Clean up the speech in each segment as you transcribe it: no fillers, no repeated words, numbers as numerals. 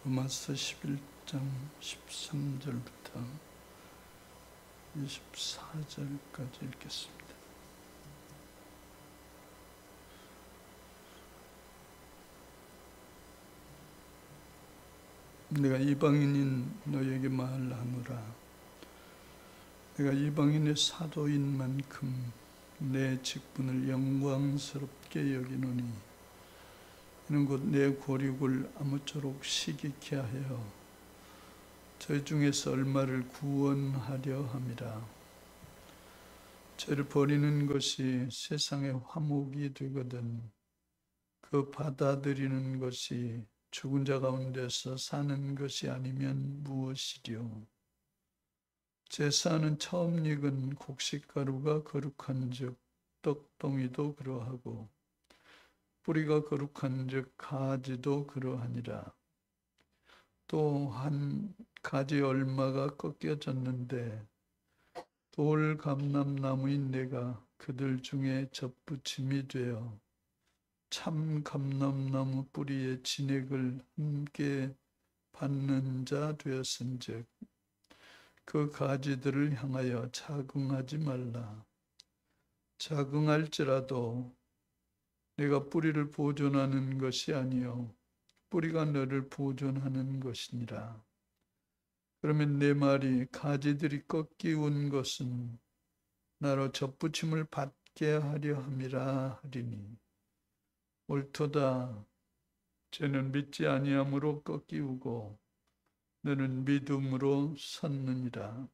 로마서 11장 13절부터 24절까지 읽겠습니다. 내가 이방인인 너에게 말하노라. 내가 이방인의 사도인 만큼 내 직분을 영광스럽게 여기노니 이는 곧 내 고륙을 아무쪼록 시기케 하여 저희 중에서 얼마를 구원하려 함이라. 저를 버리는 것이 세상의 화목이 되거든 그 받아들이는 것이 죽은 자 가운데서 사는 것이 아니면 무엇이리요. 제사는 처음 익은 곡식가루가 거룩한즉 떡덩이도 그러하고 뿌리가 거룩한즉 가지도 그러하니라. 또 한 가지 얼마가 꺾여졌는데 돌 감람나무인 내가 그들 중에 접붙임이 되어 참 감람나무 뿌리의 진액을 함께 받는 자 되었은즉 그 가지들을 향하여 자긍하지 말라. 자긍할지라도 내가 뿌리를 보존하는 것이 아니요 뿌리가 너를 보존하는 것이니라. 그러면 내 말이 가지들이 꺾이운 것은 나로 접붙임을 받게 하려 함이라 하리니 옳도다. 쟤는 믿지 아니함으로 꺾이우고 너는 믿음으로 섰느니라.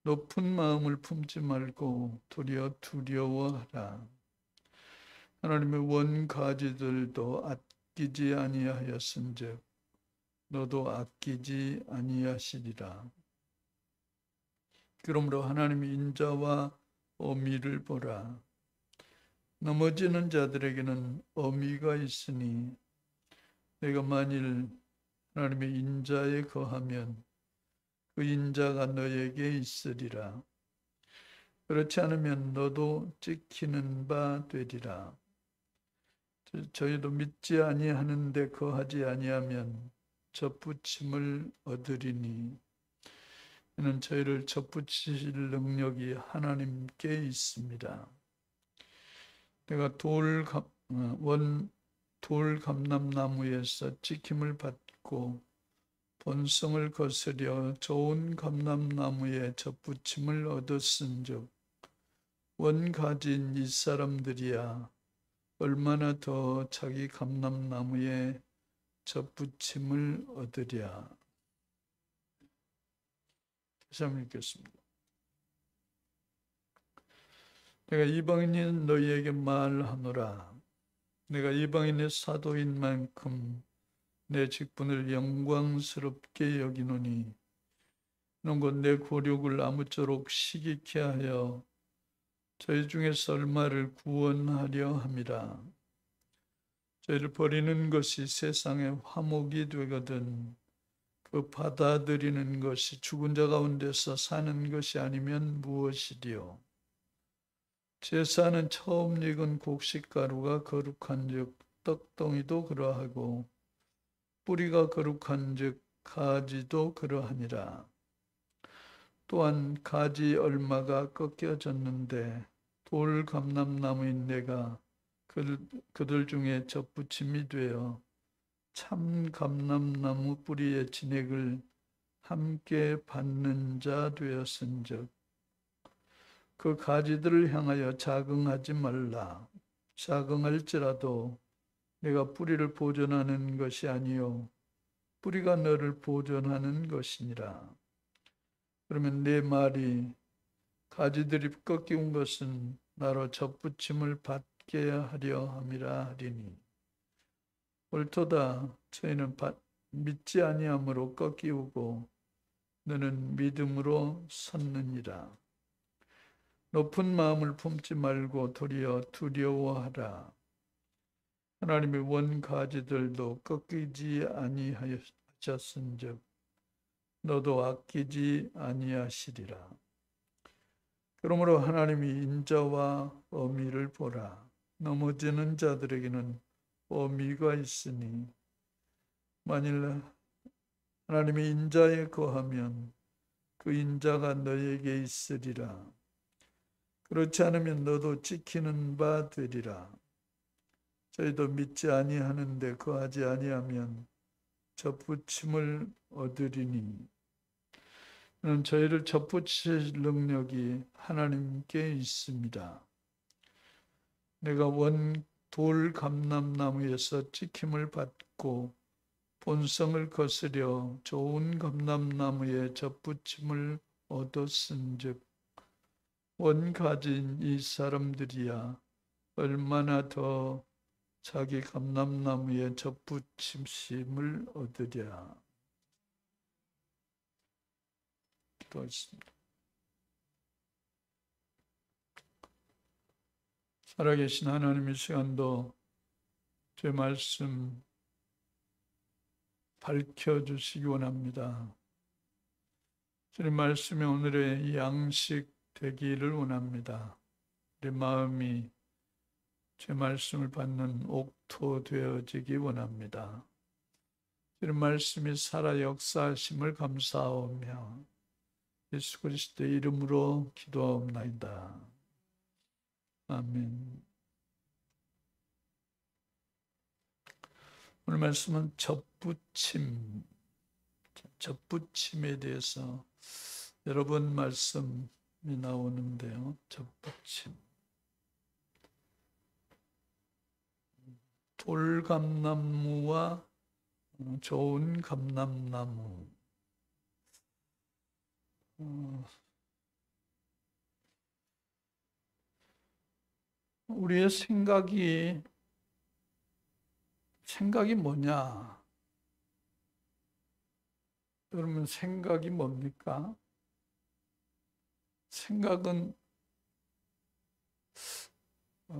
높은 마음을 품지 말고 도리어 두려워하라. 하나님의 원 가지들도 아끼지 아니하였은즉 너도 아끼지 아니하시리라. 그러므로 하나님의 인자와 어미를 보라. 넘어지는 자들에게는 어미가 있으니 내가 만일 하나님의 인자에 거하면 그 인자가 너에게 있으리라. 그렇지 않으면 너도 찍히는 바 되리라. 저희도 믿지 아니하는데 거하지 아니하면 접붙임을 얻으리니 이는 저희를 접붙이실 능력이 하나님께 있습니다. 내가 돌 감람나무에서 찍힘을 받고 본성을 거스려 좋은 감람나무에 접붙임을 얻었은즉 원가지인 이 사람들이야 얼마나 더 자기 감람나무에 접붙임을 얻으랴. 다시 한번 읽겠습니다. 내가 이방인인 너희에게 말하노라. 내가 이방인의 사도인 만큼 내 직분을 영광스럽게 여기노니 이는 곧 내 고륙을 아무쪼록 시기케 하여 저희 중에서 얼마를 구원하려 함이라. 저희를 버리는 것이 세상의 화목이 되거든 그 받아들이는 것이 죽은 자 가운데서 사는 것이 아니면 무엇이리요. 제사는 처음 익은 곡식가루가 거룩한즉 떡덩이도 그러하고 뿌리가 거룩한즉 가지도 그러하니라. 또한 가지 얼마가 꺾여졌는데 돌 감람나무인 내가 그들 중에 접붙임이 되어 참 감람나무 뿌리의 진액을 함께 받는 자 되었은즉 그 가지들을 향하여 자긍하지 말라. 자긍할지라도 내가 뿌리를 보존하는 것이 아니요 뿌리가 너를 보존하는 것이니라. 그러면 내 말이 가지들이 꺾인 것은 나로 접붙임을 받게 하려 함이라 하리니 옳도다. 저희는 믿지 아니함으로 꺾이우고 너는 믿음으로 섰느니라. 높은 마음을 품지 말고 도리어 두려워하라. 하나님의 원 가지들도 꺾이지 아니하셨은즉 너도 아끼지 아니하시리라. 그러므로 하나님이 인자와 어미를 보라. 넘어지는 자들에게는 어미가 있으니 만일 하나님의 인자에 거하면 그 인자가 너에게 있으리라. 그렇지 않으면 너도 찍히는 바 되리라. 저희도 믿지 아니하는데 거하지 아니하면 접붙임을 얻으리니 이는 저희를 접붙일 능력이 하나님께 있습니다. 내가 원 돌 감람나무에서 찍힘을 받고 본성을 거스려 좋은 감람나무에 접붙임을 얻었은즉 원 가진 이 사람들이야 얼마나 더 자기 감람나무에 접붙임을 얻으랴. 기도하겠습니다. 살아계신 하나님, 이 시간도 제 말씀 밝혀주시기 원합니다. 주님 말씀이 오늘의 양식 되기를 원합니다. 우리 마음이 제 말씀을 받는 옥토 되어지기 원합니다. 주님 말씀이 살아 역사하심을 감사하오며 예수 그리스도의 이름으로 기도하옵나이다. 아멘. 오늘 말씀은 접붙임에 대해서 여러 번 말씀이 나오는데요. 접붙임. 돌감나무와 좋은 감람나무. 우리의 생각이 뭐냐? 여러분, 생각이 뭡니까? 생각은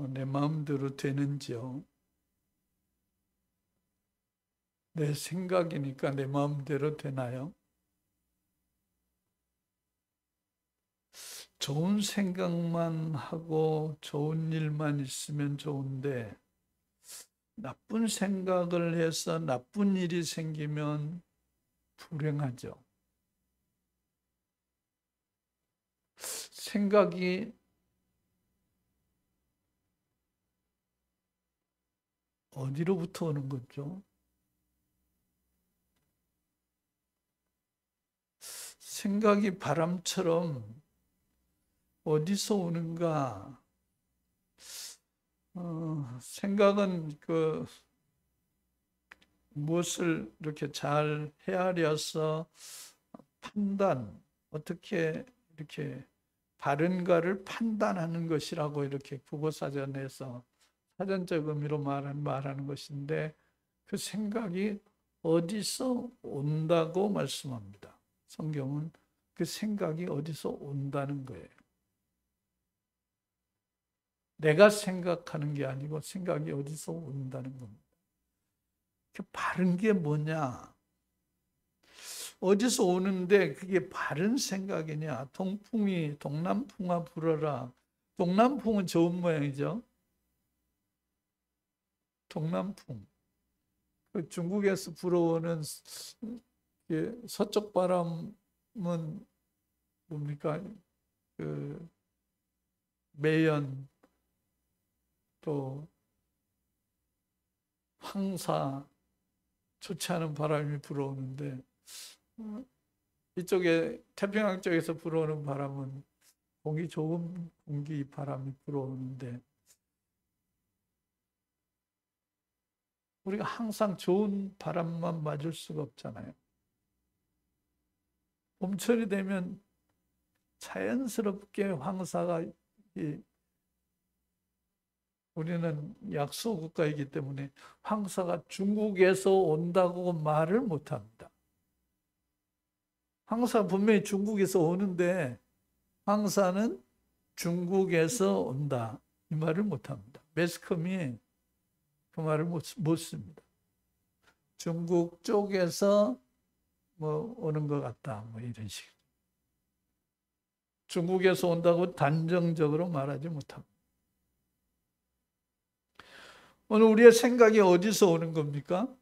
내 마음대로 되는지요? 내 생각이니까 내 마음대로 되나요? 좋은 생각만 하고 좋은 일만 있으면 좋은데 나쁜 생각을 해서 나쁜 일이 생기면 불행하죠. 생각이 어디로부터 오는 거죠? 생각이 바람처럼 어디서 오는가? 생각은 무엇을 이렇게 잘 헤아려서 판단, 어떻게 이렇게 바른가를 판단하는 것이라고 이렇게 국어사전에서 사전적 의미로 말하는 것인데 그 생각이 어디서 온다고 말씀합니다. 성경은 그 생각이 어디서 온다는 거예요. 내가 생각하는 게 아니고 생각이 어디서 온다는 겁니다. 그 바른 게 뭐냐? 어디서 오는데 그게 바른 생각이냐? 동남풍아 불어라. 동남풍은 좋은 모양이죠. 동남풍. 그 중국에서 불어오는 서쪽 바람은 뭡니까? 매연, 또 황사, 좋지 않은 바람이 불어오는데 이쪽에 태평양 쪽에서 불어오는 바람은 공기 좋은 공기 바람이 불어오는데 우리가 항상 좋은 바람만 맞을 수가 없잖아요. 봄철이 되면 자연스럽게 황사가 우리는 약소 국가이기 때문에 황사가 중국에서 온다고 말을 못합니다. 황사 분명히 중국에서 오는데 황사는 중국에서 온다 이 말을 못합니다. 매스컴이 그 말을 못 씁니다. 중국 쪽에서 오는 것 같다 이런 식. 중국에서 온다고 단정적으로 말하지 못합니다. 오늘 우리의 생각이 어디서 오는 겁니까?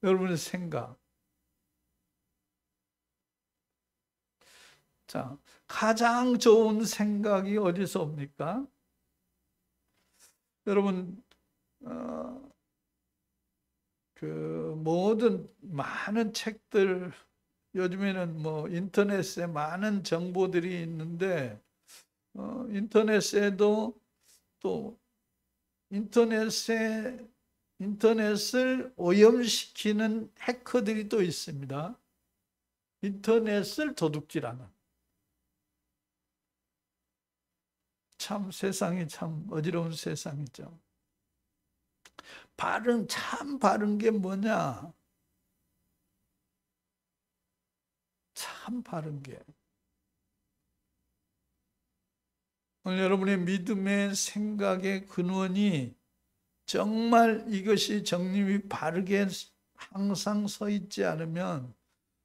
여러분의 생각. 자, 가장 좋은 생각이 어디서 옵니까? 여러분, 그 모든 많은 책들, 요즘에는 뭐 인터넷에 많은 정보들이 있는데, 인터넷에도 또 인터넷을 오염시키는 해커들이 또 있습니다. 인터넷을 도둑질하는. 참 세상이 참 어지러운 세상이죠. 참 바른 게 뭐냐? 참 바른 게. 오늘 여러분의 믿음의 생각의 근원이 정말 이것이 정립이 바르게 항상 서 있지 않으면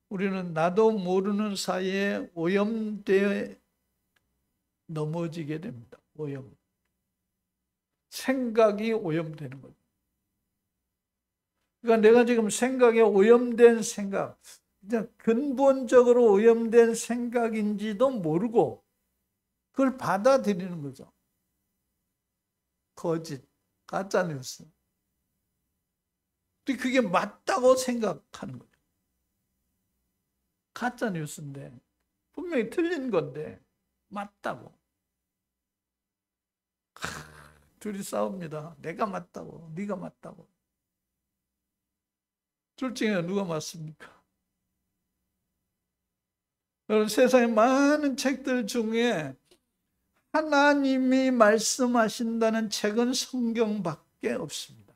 우리는 나도 모르는 사이에 오염되어 넘어지게 됩니다. 오염. 생각이 오염되는 거죠. 그러니까 내가 지금 생각에 오염된 생각, 근본적으로 오염된 생각인지도 모르고 그걸 받아들이는 거죠. 거짓, 가짜뉴스. 그게 맞다고 생각하는 거죠. 가짜뉴스인데 분명히 틀린 건데 맞다고. 둘이 싸웁니다. 내가 맞다고, 네가 맞다고. 둘 중에 누가 맞습니까? 여러분, 세상에 많은 책들 중에 하나님이 말씀하신다는 책은 성경밖에 없습니다.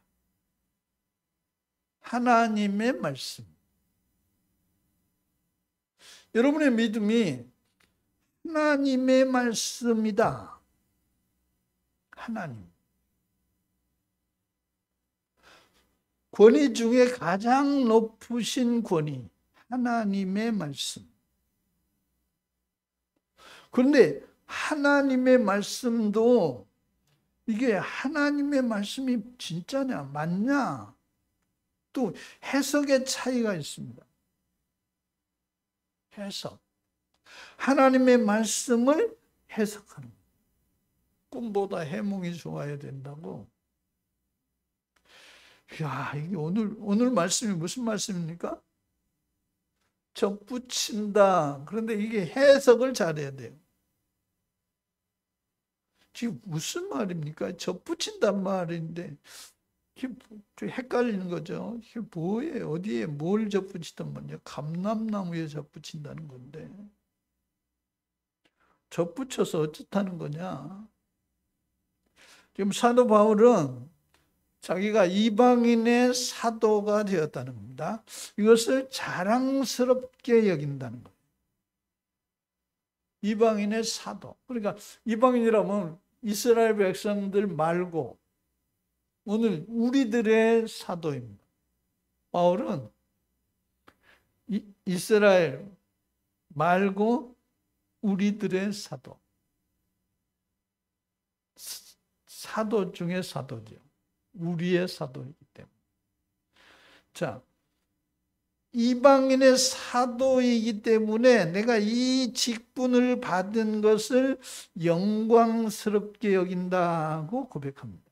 하나님의 말씀. 여러분의 믿음이 하나님의 말씀이다. 하나님. 권위 중에 가장 높으신 권위. 하나님의 말씀. 그런데 하나님의 말씀도 이게 하나님의 말씀이 진짜냐, 맞냐? 또 해석의 차이가 있습니다. 해석. 하나님의 말씀을 해석하는 거예요. 꿈보다 해몽이 좋아야 된다고. 야, 이게 오늘 말씀이 무슨 말씀입니까? 접붙인다. 그런데 이게 해석을 잘해야 돼요. 지금 무슨 말입니까? 접붙인단 말인데 이게 헷갈리는 거죠. 이게 뭐예요? 어디에 뭘 접붙이단 말이야? 감람나무에 접붙인다는 건데 접붙여서 어쩌다는 거냐? 지금 사도 바울은 자기가 이방인의 사도가 되었다는 겁니다. 이것을 자랑스럽게 여긴다는 거예요. 이방인의 사도. 그러니까 이방인이라면 이스라엘 백성들 말고 오늘 우리들의 사도입니다. 바울은 이스라엘 말고 우리들의 사도. 사도 중에 사도죠. 우리의 사도이기 때문에. 자, 이방인의 사도이기 때문에 내가 이 직분을 받은 것을 영광스럽게 여긴다고 고백합니다.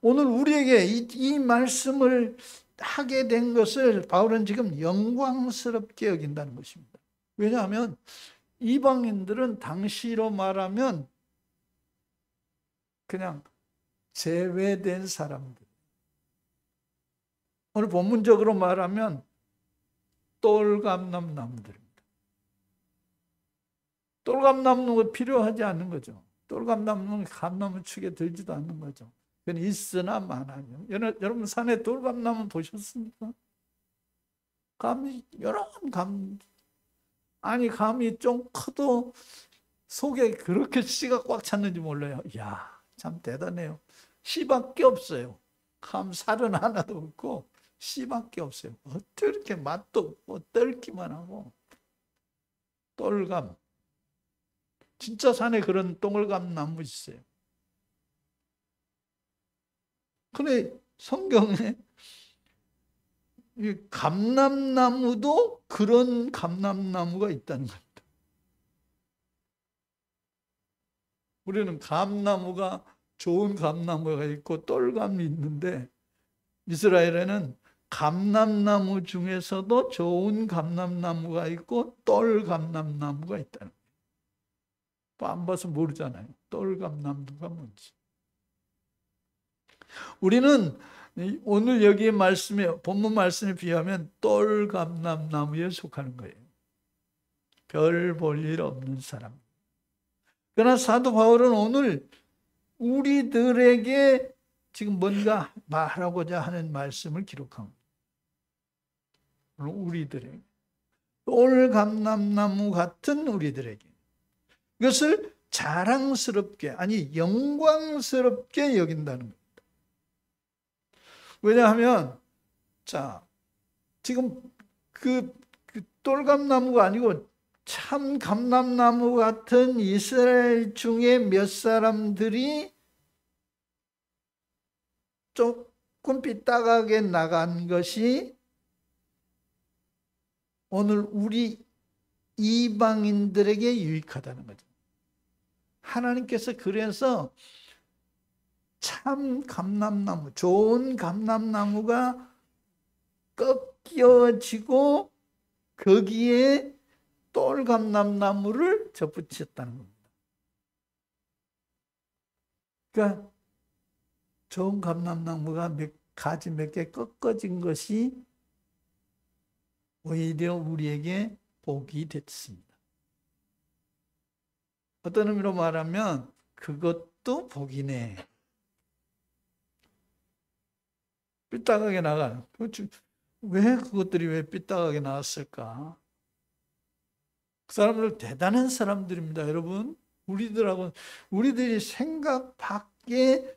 오늘 우리에게 이 말씀을 하게 된 것을 바울은 지금 영광스럽게 여긴다는 것입니다. 왜냐하면 이방인들은 당시로 말하면 그냥 제외된 사람들. 오늘 본문적으로 말하면 똘감남 나무들입니다. 똘감나무는 필요하지 않는 거죠. 똘감나무는 감나무 축에 들지도 않는 거죠. 그건 있으나 마나요. 여러분 산에 똘감나무 보셨습니까? 감이 여러 감이 좀 커도 속에 그렇게 씨가 꽉 찼는지 몰라요. 이야, 참 대단해요. 씨밖에 없어요. 감 살은 하나도 없고 씨밖에 없어요. 어떻게 이렇게 맛도 없고 떨기만 하고. 똘감. 진짜 산에 그런 똥을감 나무 있어요. 근데 성경에 이 감람나무도 그런 감람나무가 있다는 겁니다. 우리는 감나무가 좋은 감나무가 있고 똘감이 있는데 이스라엘에는 감람나무 중에서도 좋은 감람나무가 있고 똘감람나무가 있다는 거예요. 안 봐서 모르잖아요. 똘감나무가 뭔지. 우리는 오늘 여기 말씀에 본문 말씀에 비하면 똘감람나무에 속하는 거예요. 별 볼 일 없는 사람. 그러나 사도 바울은 오늘 우리들에게 지금 뭔가 말하고자 하는 말씀을 기록합니다. 우리들에게. 똘감람나무 같은 우리들에게. 이것을 자랑스럽게, 아니 영광스럽게 여긴다는 겁니다. 왜냐하면 자, 지금 그 똘감나무가 아니고 참 감람나무 같은 이스라엘 중에 몇 사람들이 조금 삐딱하게 나간 것이 오늘 우리 이방인들에게 유익하다는 거죠. 하나님께서 그래서 참 감람나무, 좋은 감람나무가 꺾여지고 거기에 똘감람나무를 접붙였다는 겁니다. 그러니까 좋은 감람나무가 가지 몇 개 꺾어진 것이 오히려 우리에게 복이 됐습니다. 어떤 의미로 말하면 그것도 복이네. 삐딱하게 나가는. 왜 그것들이 왜 삐딱하게 나왔을까? 그 사람들 대단한 사람들입니다, 여러분. 우리들이 생각 밖에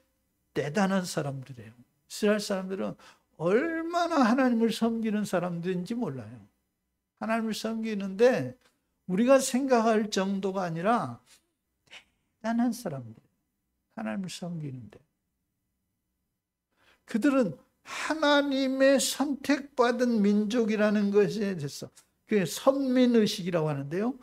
대단한 사람들이에요. 이스라엘 사람들은 얼마나 하나님을 섬기는 사람들인지 몰라요. 하나님을 섬기는데 우리가 생각할 정도가 아니라 대단한 사람들. 하나님을 섬기는데. 그들은 하나님의 선택받은 민족이라는 것에 대해서 그게 선민의식이라고 하는데요.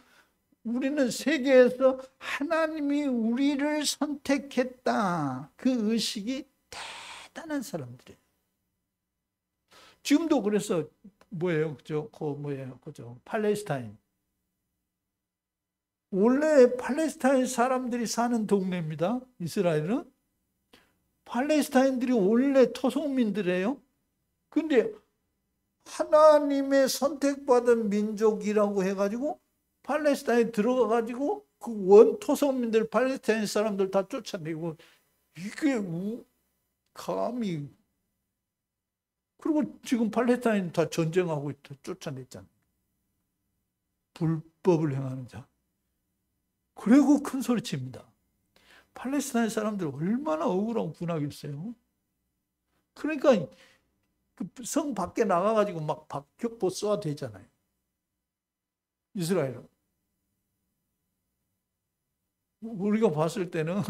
우리는 세계에서 하나님이 우리를 선택했다. 그 의식이 대단한 사람들이에요. 지금도 그래서 그죠? 팔레스타인. 원래 팔레스타인 사람들이 사는 동네입니다. 이스라엘은. 팔레스타인들이 원래 토속민들이에요. 근데 하나님의 선택받은 민족이라고 해가지고 팔레스타인에 들어가가지고 그 원토속민들 팔레스타인 사람들 다 쫓아내고 이게 감히. 그리고 지금 팔레스타인 다 전쟁하고 있다. 쫓아냈잖아요. 불법을 행하는 자. 그리고 큰 소리 칩니다. 팔레스타인 사람들 얼마나 억울하고 분하겠어요. 그러니까 그 성 밖에 나가가지고 막 박격포 쏘아 대잖아요. 이스라엘은. 우리가 봤을 때는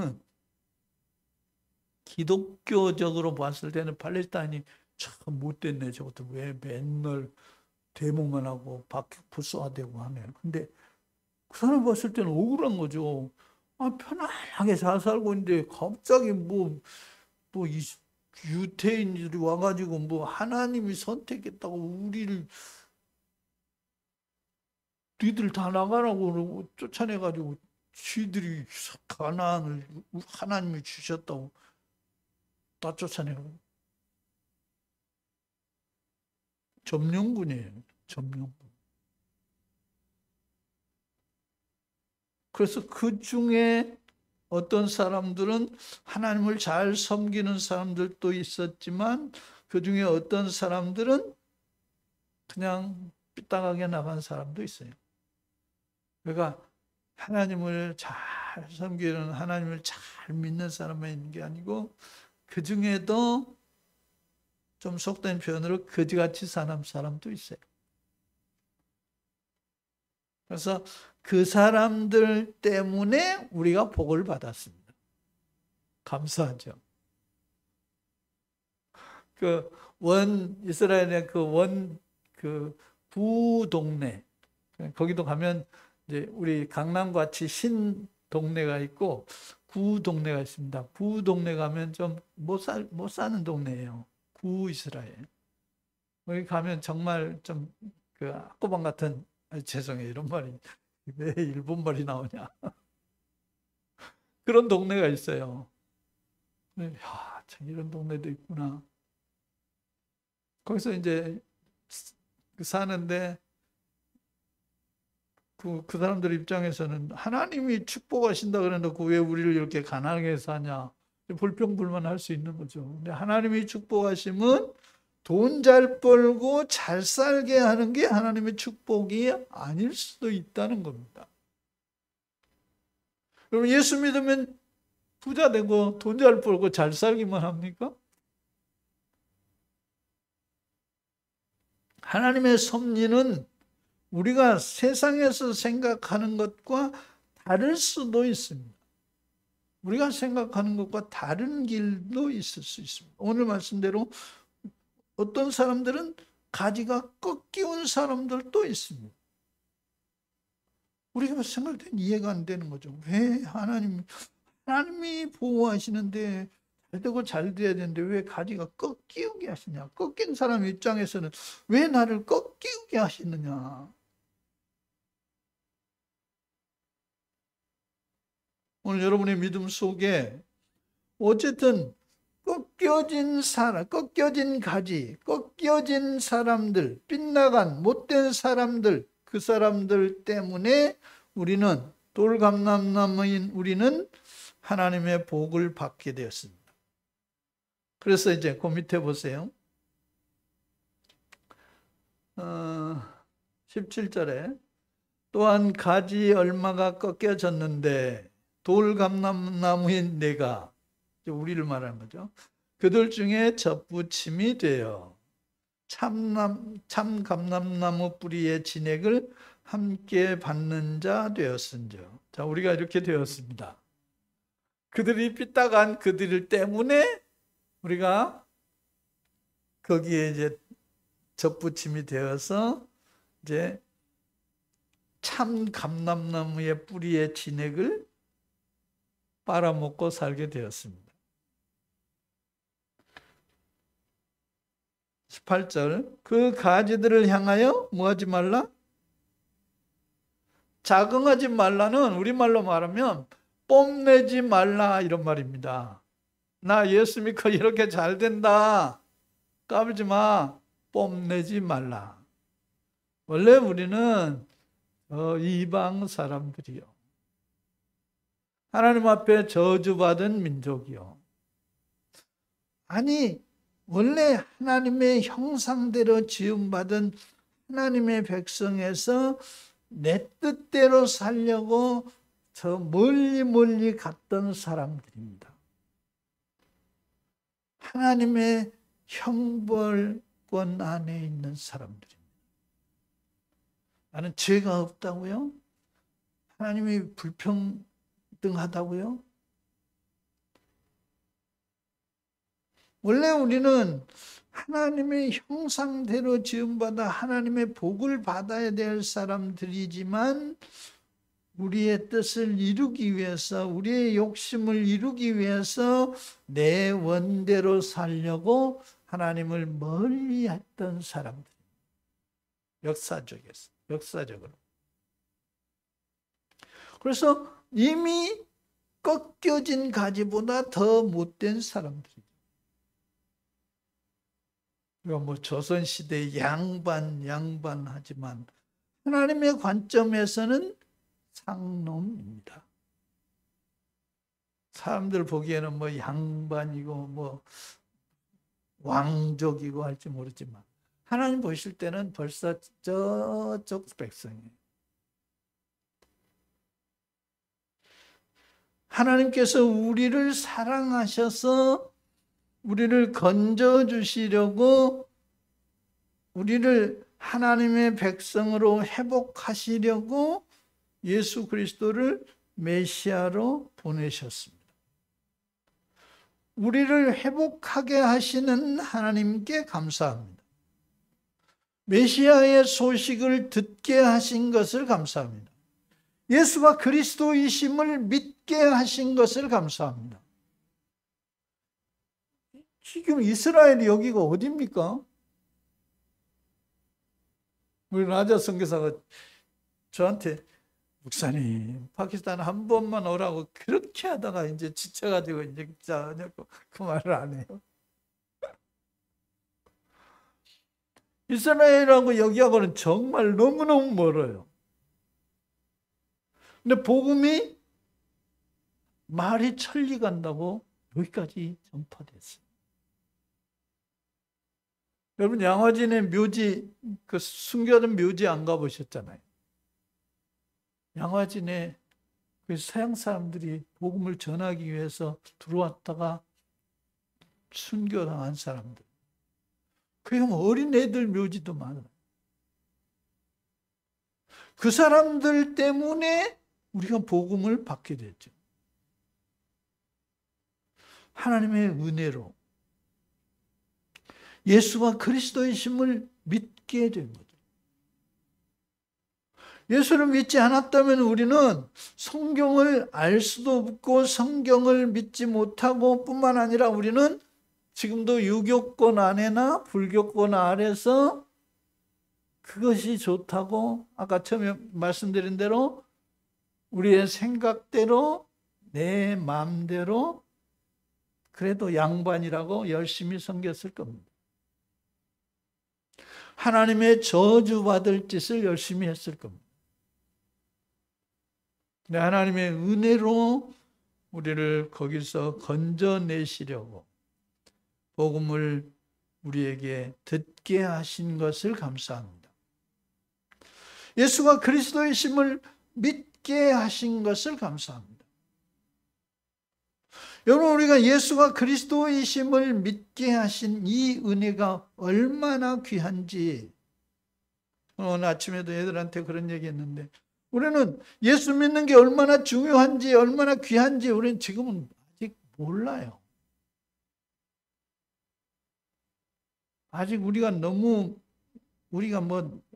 기독교적으로 봤을 때는 팔레스타인이 참 못됐네. 저것들 왜 맨날 데모만 하고 박격포 쏘아대고 하네. 근데 그 사람 봤을 때는 억울한 거죠. 편안하게 잘 살고 있는데 갑자기 유태인들이 와가지고 하나님이 선택했다고 니들 다 나가라고 그러고 쫓아내가지고 지들이 가나안을 하나님이 주셨다고 다 쫓아내고. 점령군이에요. 점령군. 그래서 그 중에 어떤 사람들은 하나님을 잘 섬기는 사람들도 있었지만 그 중에 어떤 사람들은 그냥 삐딱하게 나간 사람도 있어요. 그러니까 하나님을 잘 섬기는, 하나님을 잘 믿는 사람만 있는 게 아니고 그 중에도 좀 속된 표현으로 거지같이 사는 사람도 있어요. 그래서 그 사람들 때문에 우리가 복을 받았습니다. 감사하죠. 그 이스라엘의 그 부동네, 거기도 가면 이제 우리 강남같이 신 동네가 있고 구동네가 있습니다. 구동네 가면 좀 못 사는 동네예요. 구이스라엘. 거기 가면 정말 좀 그 악고방 같은, 죄송해요, 이런 말이 왜 일본말이 나오냐. 그런 동네가 있어요. 야, 참 이런 동네도 있구나. 거기서 이제 사는데 그 사람들 입장에서는 하나님이 축복하신다 그래놓고 왜 우리를 이렇게 가난하게 사냐, 불평불만할 수 있는 거죠. 근데 하나님이 축복하심은 돈 잘 벌고 잘 살게 하는 게 하나님의 축복이 아닐 수도 있다는 겁니다. 그럼 예수 믿으면 부자 되고 돈 잘 벌고 잘 살기만 합니까? 하나님의 섭리는 우리가 세상에서 생각하는 것과 다를 수도 있습니다. 우리가 생각하는 것과 다른 길도 있을 수 있습니다. 오늘 말씀대로 어떤 사람들은 가지가 꺾이는 사람들도 있습니다. 우리가 생각할 땐 이해가 안 되는 거죠. 왜 하나님이 보호하시는데 잘 되고 잘 돼야 되는데 왜 가지가 꺾이게 하시냐. 꺾인 사람 입장에서는 왜 나를 꺾이게 하시느냐. 오늘 여러분의 믿음 속에 어쨌든 꺾여진 사람, 꺾여진 가지, 꺾여진 사람들, 빗나간 못된 사람들, 그 사람들 때문에 우리는, 돌감람나무인 우리는 하나님의 복을 받게 되었습니다. 그래서 이제 그 밑에 보세요. 17절에 또한 가지 얼마가 꺾여졌는데 돌감람나무인 내가, 우리를 말하는 거죠. 그들 중에 접붙임이 되어 참 감람나무 뿌리의 진액을 함께 받는 자 되었은즉. 자, 우리가 이렇게 되었습니다. 그들이 삐딱한 그들 때문에 우리가 거기에 이제 접붙임이 되어서 이제 참 감람나무의 뿌리의 진액을 빨아먹고 살게 되었습니다. 18절, 그 가지들을 향하여 뭐하지 말라? 자긍하지 말라는 우리말로 말하면 뽐내지 말라 이런 말입니다. 나 예수 믿고 이렇게 잘 된다, 까불지 마, 뽐내지 말라. 원래 우리는 이방 사람들이요, 하나님 앞에 저주받은 민족이요, 아니 원래 하나님의 형상대로 지음받은 하나님의 백성에서 내 뜻대로 살려고 저 멀리 갔던 사람들입니다. 하나님의 형벌권 안에 있는 사람들입니다. 나는 죄가 없다고요? 하나님이 불평등하다고요? 원래 우리는 하나님의 형상대로 지음받아 하나님의 복을 받아야 될 사람들이지만 우리의 뜻을 이루기 위해서, 우리의 욕심을 이루기 위해서 내 원대로 살려고 하나님을 멀리 했던 사람들. 역사적으로. 그래서 이미 꺾여진 가지보다 더 못된 사람들이죠. 우리가 뭐 조선시대의 양반하지만 하나님의 관점에서는 상놈입니다. 사람들 보기에는 뭐 양반이고 뭐 왕족이고 할지 모르지만 하나님 보실 때는 벌써 저쪽 백성이에요. 하나님께서 우리를 사랑하셔서 우리를 건져주시려고, 우리를 하나님의 백성으로 회복하시려고 예수 그리스도를 메시아로 보내셨습니다. 우리를 회복하게 하시는 하나님께 감사합니다. 메시아의 소식을 듣게 하신 것을 감사합니다. 예수가 그리스도이심을 믿게 하신 것을 감사합니다. 지금 이스라엘이 여기가 어디입니까? 우리 라자 선교사가 저한테 목사님 파키스탄 한 번만 오라고 그렇게 하다가 이제 지쳐가지고 이제 그 말을 안 해요. 이스라엘하고 여기하고는 정말 너무너무 멀어요. 근데 복음이 말이 천리 간다고 여기까지 전파됐어요. 여러분 양화진의 묘지, 그 숨겨진 묘지 안 가보셨잖아요. 양화진에 그 서양 사람들이 복음을 전하기 위해서 들어왔다가 순교당한 사람들. 그게 어린애들 묘지도 많아요. 그 사람들 때문에 우리가 복음을 받게 됐죠. 하나님의 은혜로 예수가 그리스도이심을 믿게 된 거죠. 예수를 믿지 않았다면 우리는 성경을 알 수도 없고 성경을 믿지 못하고 뿐만 아니라 우리는 지금도 유교권 안에나 불교권 아래서 그것이 좋다고 아까 처음에 말씀드린 대로 우리의 생각대로 내 마음대로 그래도 양반이라고 열심히 섬겼을 겁니다. 하나님의 저주받을 짓을 열심히 했을 겁니다. 근데 하나님의 은혜로 우리를 거기서 건져내시려고 복음을 우리에게 듣게 하신 것을 감사합니다. 예수가 그리스도이심을 믿게 하신 것을 감사합니다. 여러분 우리가 예수가 그리스도이심을 믿게 하신 이 은혜가 얼마나 귀한지 오늘 아침에도 애들한테 그런 얘기 했는데 우리는 예수 믿는 게 얼마나 중요한지 얼마나 귀한지 우리는 지금은 아직 몰라요. 아직 우리가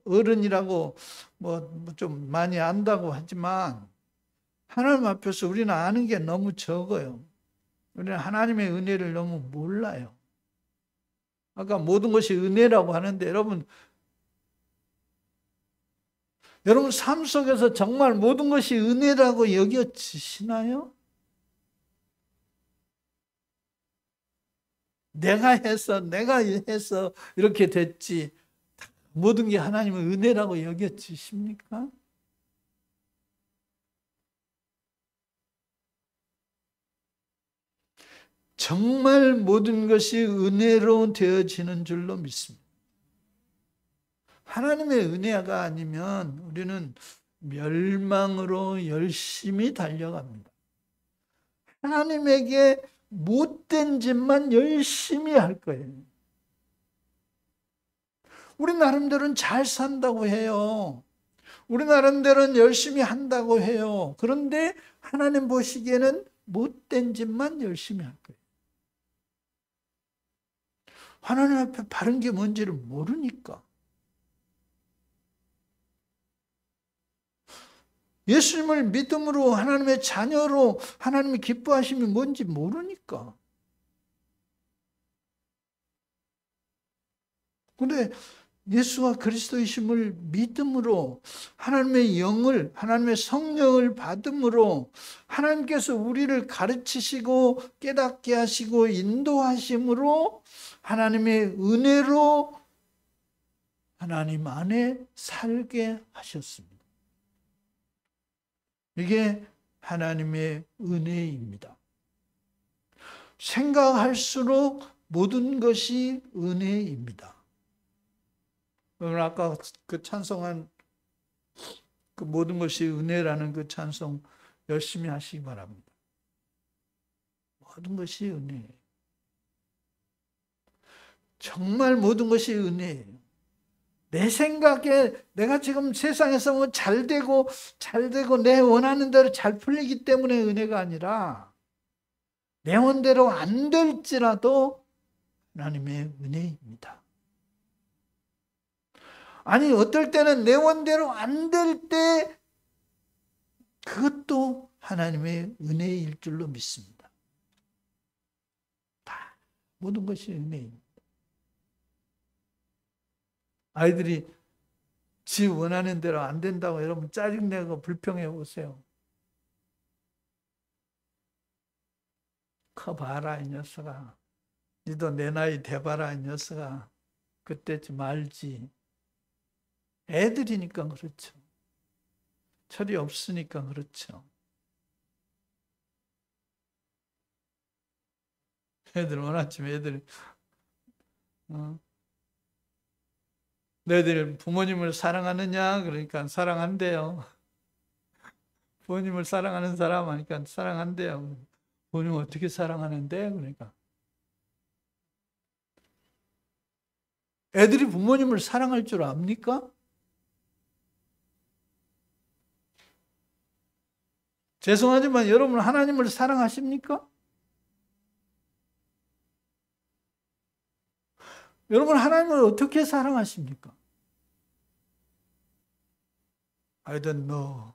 어른이라고 좀 많이 안다고 하지만 하나님 앞에서 우리는 아는 게 너무 적어요. 우리는 하나님의 은혜를 너무 몰라요. 아까 모든 것이 은혜라고 하는데 여러분 삶 속에서 정말 모든 것이 은혜라고 여겨지시나요? 내가 해서 이렇게 됐지 모든 게 하나님의 은혜라고 여겨지십니까? 정말 모든 것이 은혜로 되어지는 줄로 믿습니다. 하나님의 은혜가 아니면 우리는 멸망으로 열심히 달려갑니다. 하나님에게 못된 짓만 열심히 할 거예요. 우리 나름대로는 잘 산다고 해요. 우리 나름대로는 열심히 한다고 해요. 그런데 하나님 보시기에는 못된 짓만 열심히 할 거예요. 하나님 앞에 바른 게 뭔지를 모르니까. 예수님을 믿음으로 하나님의 자녀로 하나님이 기뻐하심이 뭔지 모르니까. 그런데 예수가 그리스도이심을 믿음으로 하나님의 영을 하나님의 성령을 받음으로 하나님께서 우리를 가르치시고 깨닫게 하시고 인도하심으로 하나님의 은혜로 하나님 안에 살게 하셨습니다. 이게 하나님의 은혜입니다. 생각할수록 모든 것이 은혜입니다. 여러분 아까 그 찬송한 그 모든 것이 은혜라는 그 찬송 열심히 하시기 바랍니다. 모든 것이 은혜예요. 정말 모든 것이 은혜예요. 내 생각에 내가 지금 세상에서 뭐 잘 되고 내 원하는 대로 잘 풀리기 때문에 은혜가 아니라 내 원대로 안 될지라도 하나님의 은혜입니다. 아니 어떨 때는 내 원대로 안 될 때 그것도 하나님의 은혜일 줄로 믿습니다. 다 모든 것이 은혜입니다. 아이들이 지 원하는 대로 안 된다고 여러분 짜증내고 불평해 보세요. 커봐라 이 녀석아. 니도 내 나이 돼봐라 이 녀석아. 그때쯤 알지. 애들이니까 그렇죠. 철이 없으니까 그렇죠. 애들 원하지만 애들 너희들 부모님을 사랑하느냐? 그러니까 사랑한대요. 부모님을 사랑하는 사람 하니까 사랑한대요. 부모님 어떻게 사랑하는데? 그러니까 애들이 부모님을 사랑할 줄 압니까? 죄송하지만 여러분 하나님을 사랑하십니까? 여러분 하나님을 어떻게 사랑하십니까? I don't know.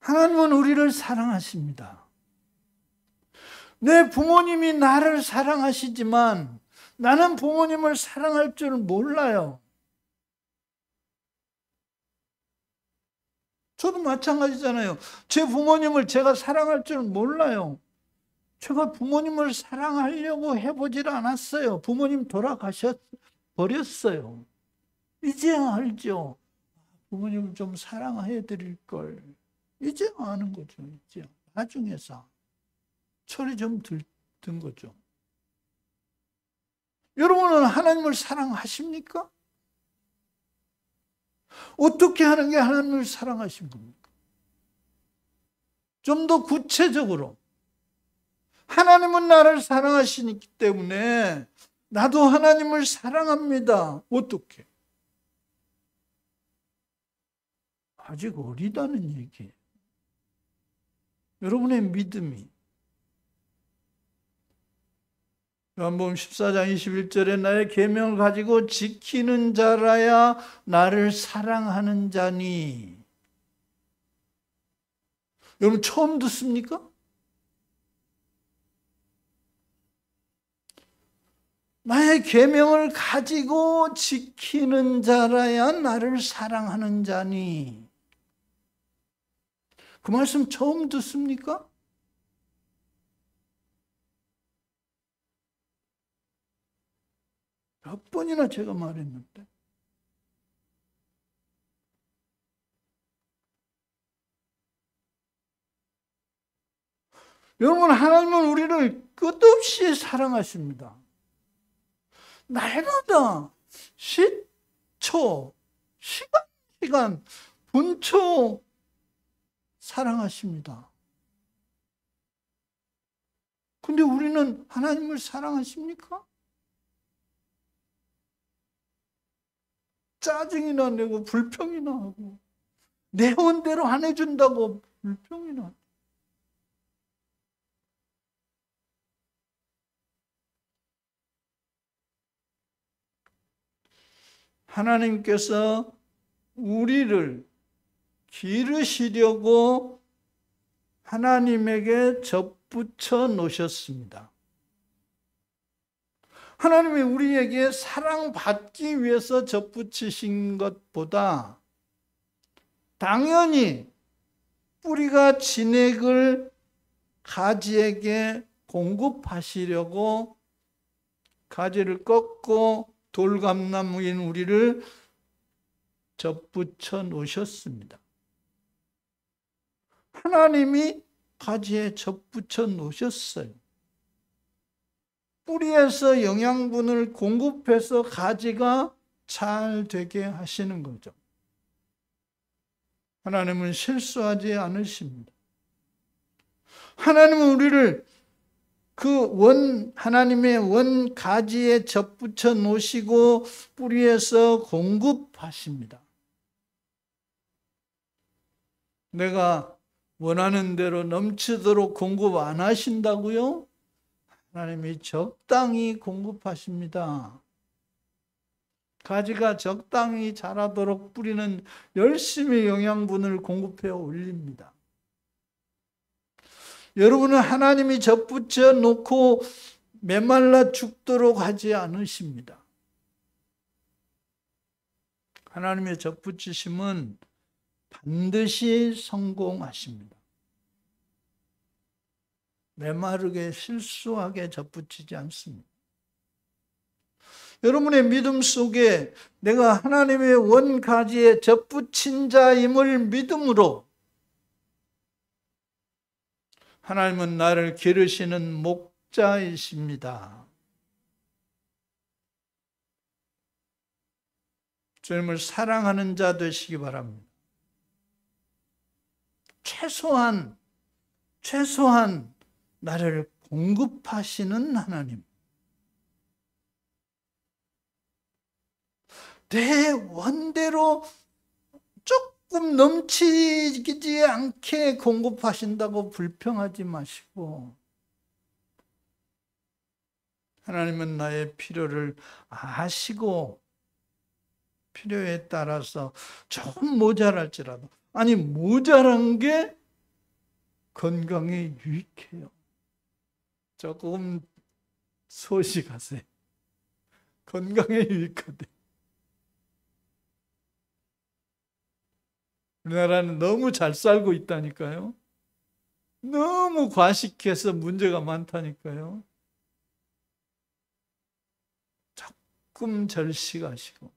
하나님은 우리를 사랑하십니다. 내 부모님이 나를 사랑하시지만 나는 부모님을 사랑할 줄 몰라요. 저도 마찬가지잖아요. 제 부모님을 제가 사랑할 줄 몰라요. 제가 부모님을 사랑하려고 해보질 않았어요. 부모님 돌아가셔버렸어요. 이제 알죠. 부모님을 좀 사랑해 드릴 걸. 이제 아는 거죠. 이제 나중에서 철이 좀 든 거죠. 여러분은 하나님을 사랑하십니까? 어떻게 하는 게 하나님을 사랑하신 겁니까? 좀 더 구체적으로 하나님은 나를 사랑하시기 때문에 나도 하나님을 사랑합니다. 어떻게? 아직 어리다는 얘기예요. 여러분의 믿음이 요한복음 14장 21절에 나의 계명을 가지고 지키는 자라야 나를 사랑하는 자니. 여러분 처음 듣습니까? 나의 계명을 가지고 지키는 자라야 나를 사랑하는 자니. 그 말씀 처음 듣습니까? 몇 번이나 제가 말했는데. 여러분 하나님은 우리를 끝없이 사랑하십니다. 날마다 시초, 시간, 분초 사랑하십니다. 근데 우리는 하나님을 사랑하십니까? 짜증이나 내고 불평이나 하고 내 원대로 안 해준다고 불평이나 하고. 하나님께서 우리를 기르시려고 하나님에게 접붙여 놓으셨습니다. 하나님이 우리에게 사랑받기 위해서 접붙이신 것보다 당연히 뿌리가 진액을 가지에게 공급하시려고 가지를 꺾고 돌감나무인 우리를 접붙여 놓으셨습니다. 하나님이 가지에 접붙여 놓으셨어요. 뿌리에서 영양분을 공급해서 가지가 잘 되게 하시는 거죠. 하나님은 실수하지 않으십니다. 하나님은 우리를 하나님의 원 가지에 접붙여 놓으시고 뿌리에서 공급하십니다. 내가 원하는 대로 넘치도록 공급 안 하신다고요? 하나님이 적당히 공급하십니다. 가지가 적당히 자라도록 뿌리는 열심히 영양분을 공급해 올립니다. 여러분은 하나님이 접붙여 놓고 메말라 죽도록 하지 않으십니다. 하나님의 접붙이심은 반드시 성공하십니다. 메마르게 실수하게 접붙이지 않습니다. 여러분의 믿음 속에 내가 하나님의 원가지에 접붙인 자임을 믿음으로 하나님은 나를 기르시는 목자이십니다. 주님을 사랑하는 자 되시기 바랍니다. 최소한 나를 공급하시는 하나님. 내 원대로 조금 넘치지 않게 공급하신다고 불평하지 마시고, 하나님은 나의 필요를 아시고 필요에 따라서 조금 모자랄지라도, 아니 모자란 게 건강에 유익해요. 조금 소식하세요. 건강에 유익하대. 우리나라는 너무 잘 살고 있다니까요. 너무 과식해서 문제가 많다니까요. 조금 절식하시고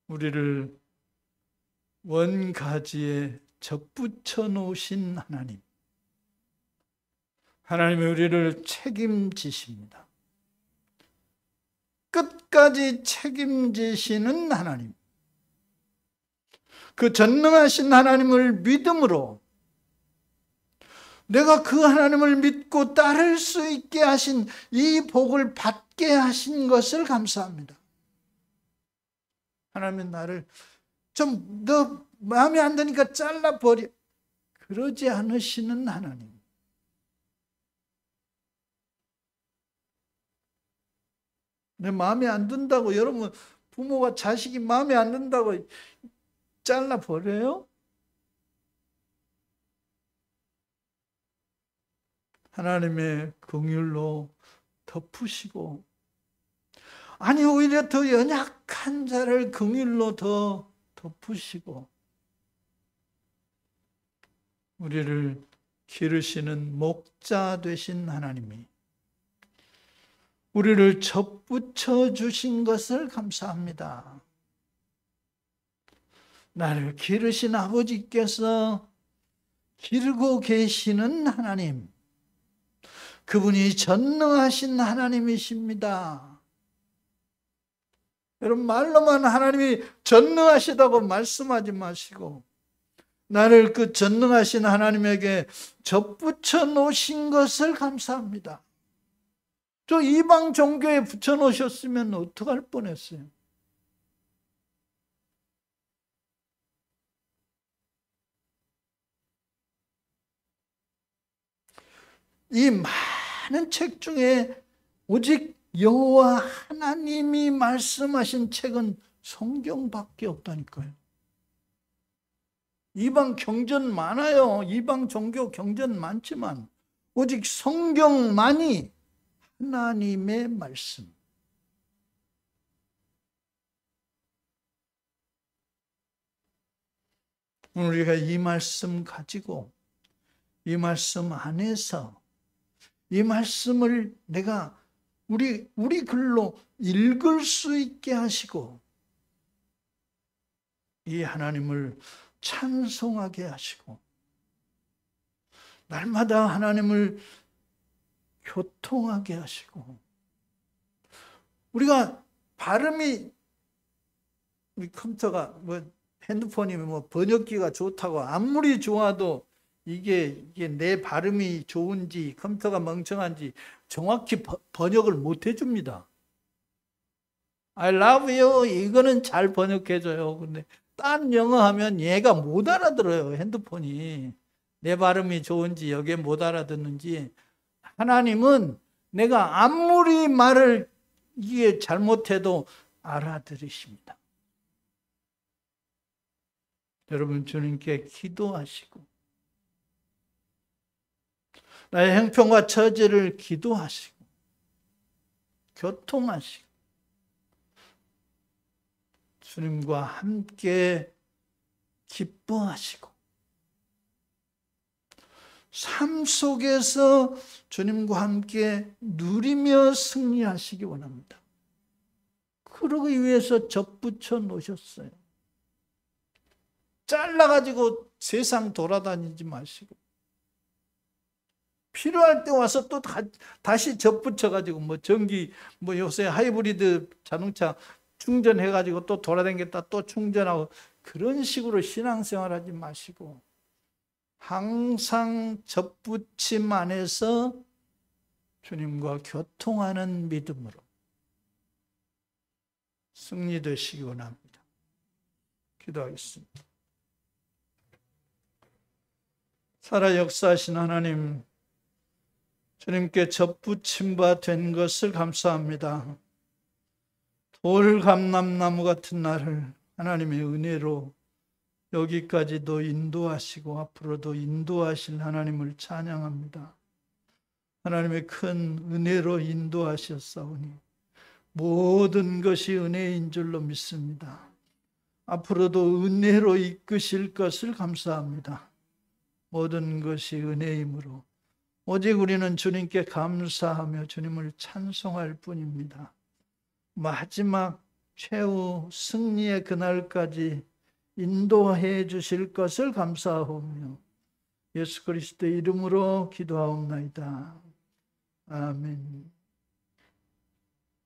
우리를 원가지에 접붙여 놓으신 하나님. 하나님이 우리를 책임지십니다. 끝까지 책임지시는 하나님. 그 전능하신 하나님을 믿음으로 내가 그 하나님을 믿고 따를 수 있게 하신 이 복을 받게 하신 것을 감사합니다. 하나님은 나를 좀 너 마음에 안 드니까 잘라버려. 그러지 않으시는 하나님. 내 마음에 안 든다고, 여러분 부모가 자식이 마음에 안 든다고 잘라버려요? 하나님의 긍휼로 덮으시고, 아니 오히려 더 연약한 자를 긍휼로 더 덮으시고 우리를 기르시는 목자 되신 하나님이 우리를 접붙여 주신 것을 감사합니다. 나를 기르신 아버지께서 기르고 계시는 하나님, 그분이 전능하신 하나님이십니다. 여러분, 말로만 하나님이 전능하시다고 말씀하지 마시고 나를 그 전능하신 하나님에게 접붙여 놓으신 것을 감사합니다. 저 이방 종교에 붙여 놓으셨으면 어떡할 뻔했어요. 이 많은 책 중에 오직 여호와 하나님이 말씀하신 책은 성경밖에 없다니까요. 이방 경전 많아요. 이방 종교 경전 많지만 오직 성경만이 하나님의 말씀. 오늘 우리가 이 말씀 가지고 이 말씀 안에서 이 말씀을 내가 우리 글로 읽을 수 있게 하시고 이 하나님을 찬송하게 하시고 날마다 하나님을 교통하게 하시고 우리가 발음이 우리 컴퓨터가 핸드폰이 번역기가 좋다고 아무리 좋아도 이게 내 발음이 좋은지 컴퓨터가 멍청한지 정확히 번역을 못 해줍니다. I love you 이거는 잘 번역해줘요. 근데 딴 영어 하면 얘가 못 알아들어요. 핸드폰이. 내 발음이 좋은지 여기에 못 알아듣는지. 하나님은 내가 아무리 말을 이게 잘못해도 알아들으십니다. 여러분 주님께 기도하시고 나의 형편과 처지를 기도하시고 교통하시고 주님과 함께 기뻐하시고 삶 속에서 주님과 함께 누리며 승리하시기 원합니다. 그러기 위해서 접붙여 놓으셨어요. 잘라가지고 세상 돌아다니지 마시고 필요할 때 와서 또 다시 접붙여가지고 뭐 전기 뭐 요새 하이브리드 자동차 충전해가지고 또 돌아다녔다 또 충전하고 그런 식으로 신앙생활 하지 마시고 항상 접붙임 안에서 주님과 교통하는 믿음으로 승리되시기 원합니다. 기도하겠습니다. 살아 역사하신 하나님, 주님께 접붙임 바 된 것을 감사합니다. 돌감람나무 같은 나를 하나님의 은혜로 여기까지도 인도하시고 앞으로도 인도하실 하나님을 찬양합니다. 하나님의 큰 은혜로 인도하셨사오니 모든 것이 은혜인 줄로 믿습니다. 앞으로도 은혜로 이끄실 것을 감사합니다. 모든 것이 은혜이므로 오직 우리는 주님께 감사하며 주님을 찬송할 뿐입니다. 마지막 최후 승리의 그날까지 인도해 주실 것을 감사하오며 예수 그리스도의 이름으로 기도하옵나이다. 아멘.